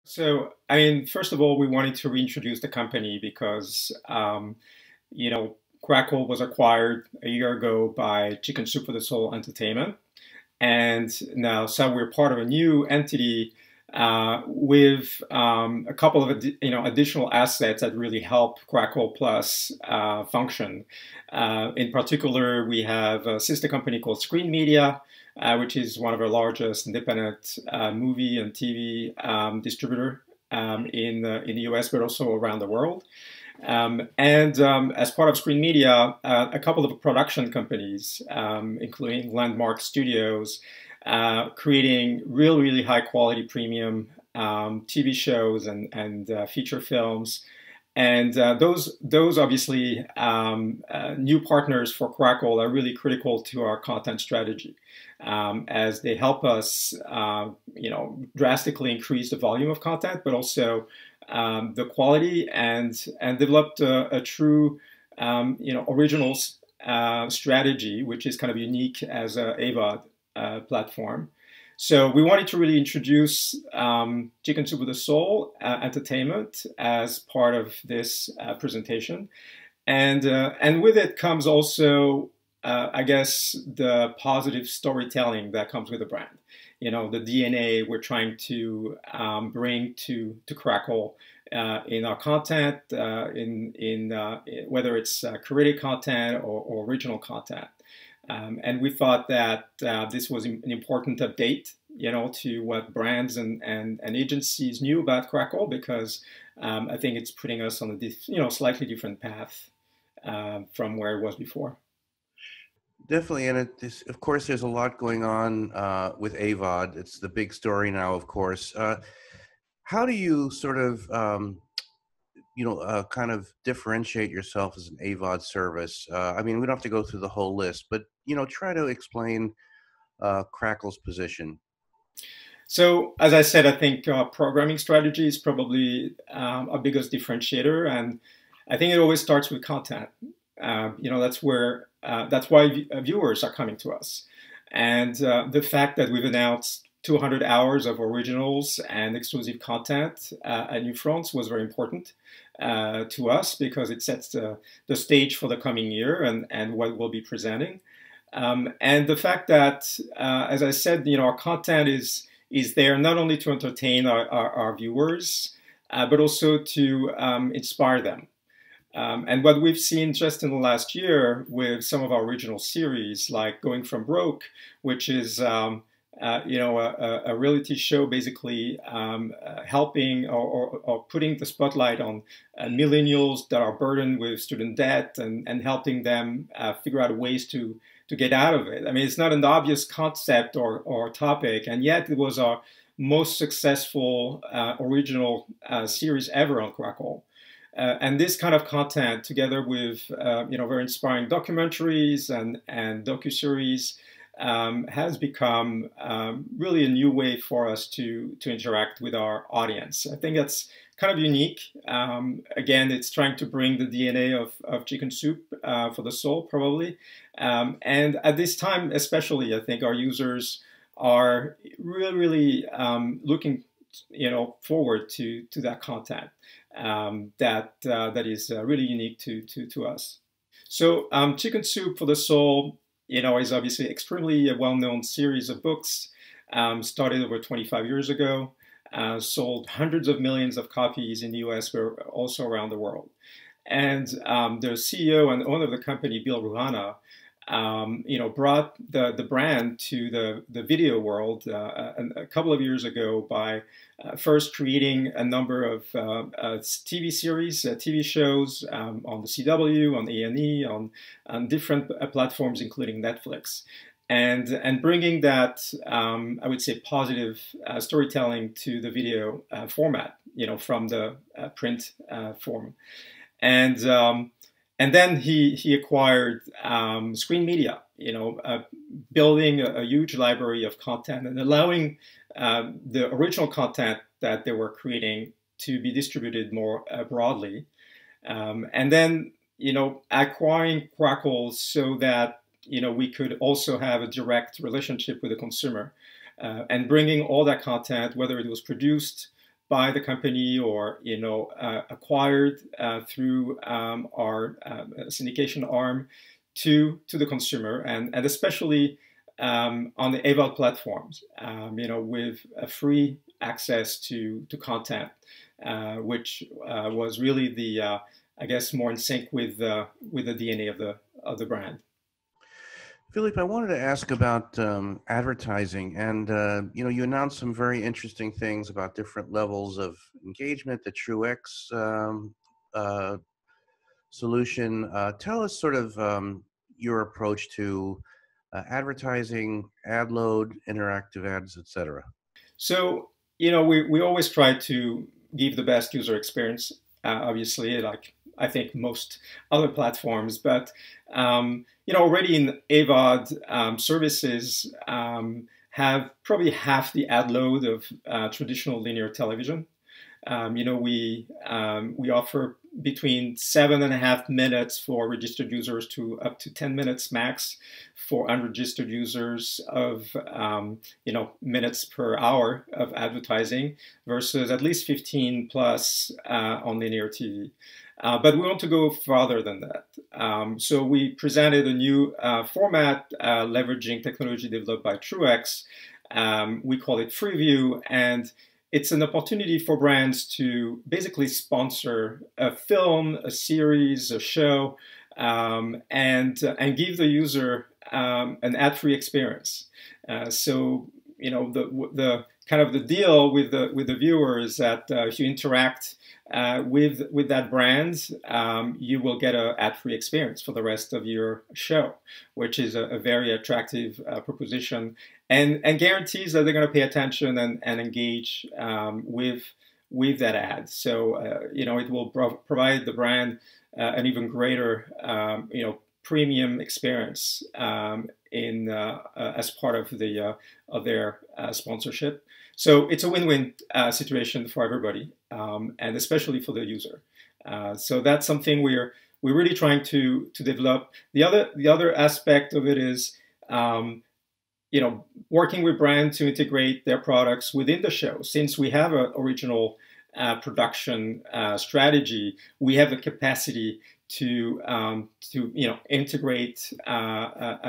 So, I mean, first of all, we wanted to reintroduce the company because, you know, Crackle was acquired a year ago by Chicken Soup for the Soul Entertainment. And now, so we're part of a new entity with a couple of additional assets that really help Crackle Plus function. In particular, we have a sister company called Screen Media, which is one of our largest independent movie and TV distributor in the US, but also around the world. As part of Screen Media, a couple of production companies, including Landmark Studios, creating really high quality premium TV shows and feature films. And those obviously new partners for Crackle are really critical to our content strategy, as they help us, drastically increase the volume of content, but also the quality and developed a true, originals strategy, which is kind of unique as a AVOD platform. So we wanted to really introduce Chicken Soup with a Soul Entertainment as part of this presentation, and with it comes also, I guess, the positive storytelling that comes with the brand. You know, the DNA we're trying to bring to Crackle in our content, whether it's curated content or original content. And we thought that this was an important update, to what brands and agencies knew about Crackle, because I think it's putting us on a slightly different path from where it was before. Definitely, and of course, there's a lot going on with AVOD. It's the big story now, of course. How do you sort of, kind of differentiate yourself as an AVOD service? I mean, we don't have to go through the whole list, but try to explain Crackle's position. So, as I said, I think programming strategy is probably our biggest differentiator, and I think it always starts with content. That's why viewers are coming to us, and the fact that we've announced 200 hours of originals and exclusive content at NewFronts was very important to us, because it sets the stage for the coming year and what we'll be presenting. And the fact that, as I said, our content is there not only to entertain our viewers, but also to inspire them. And what we've seen just in the last year with some of our original series, like Going From Broke, which is a reality show basically helping or putting the spotlight on millennials that are burdened with student debt and helping them figure out ways to get out of it. I mean, it's not an obvious concept or topic, and yet it was our most successful original series ever on Crackle. And this kind of content, together with very inspiring documentaries and docuseries, has become really a new way for us to interact with our audience. I think that's kind of unique. Again, it's trying to bring the DNA of Chicken Soup for the Soul, probably. And at this time, especially, I think our users are really looking, forward to that content that is really unique to us. So Chicken Soup for the Soul, is obviously extremely well-known series of books, started over 25 years ago, sold hundreds of millions of copies in the US, but also around the world. And the CEO and owner of the company, Bill Ruhana, brought the brand to the video world a couple of years ago by first creating a number of TV series, TV shows on the CW, on A&E, on different platforms, including Netflix, and bringing that, I would say, positive storytelling to the video format, from the print form. And then he acquired Screen Media, building a huge library of content and allowing the original content that they were creating to be distributed more broadly. And then, acquiring Crackle so that, we could also have a direct relationship with the consumer, and bringing all that content, whether it was produced by the company or acquired through our syndication arm to the consumer, and especially on the AVOD platforms, with a free access to content, which was really the I guess more in sync with the DNA of the brand. Philippe, I wanted to ask about advertising, and you announced some very interesting things about different levels of engagement, the TrueX solution. Tell us sort of your approach to advertising, ad load, interactive ads, etc. So, we always try to give the best user experience, obviously, like I think most other platforms. But, already in AVOD, services have probably half the ad load of traditional linear television. We offer between 7.5 minutes for registered users to up to 10 minutes max for unregistered users of minutes per hour of advertising versus at least 15 plus on linear TV. But we want to go farther than that. So we presented a new format leveraging technology developed by TrueX. We call it Freeview, and it's an opportunity for brands to basically sponsor a film, a series, a show, and give the user an ad-free experience. So the kind of the deal with the viewer is that if you interact with that brand, you will get an ad-free experience for the rest of your show, which is a very attractive proposition, and guarantees that they're going to pay attention and engage with that ad. So it will provide the brand an even greater premium experience as part of their sponsorship. So it's a win-win situation for everybody, and especially for the user. So that's something we're really trying to develop. The other aspect of it is working with brands to integrate their products within the show. Since we have an original production strategy, we have the capacity to integrate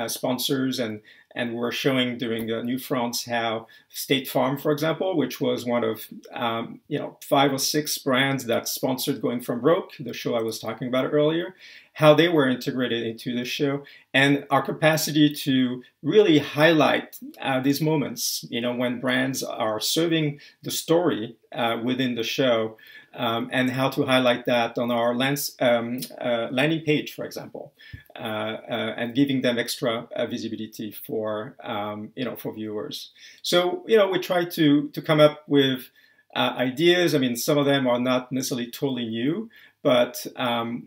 sponsors, and we're showing during NewFronts how State Farm, for example, which was one of 5 or 6 brands that sponsored Going From Broke, the show I was talking about earlier, how they were integrated into the show, and our capacity to really highlight these moments, when brands are serving the story within the show, and how to highlight that on our landing page, for example, and giving them extra visibility for viewers. So we try to come up with ideas. I mean, some of them are not necessarily totally new, but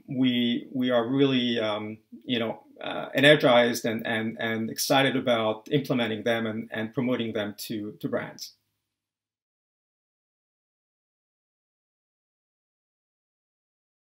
we are really energized and excited about implementing them and promoting them to brands.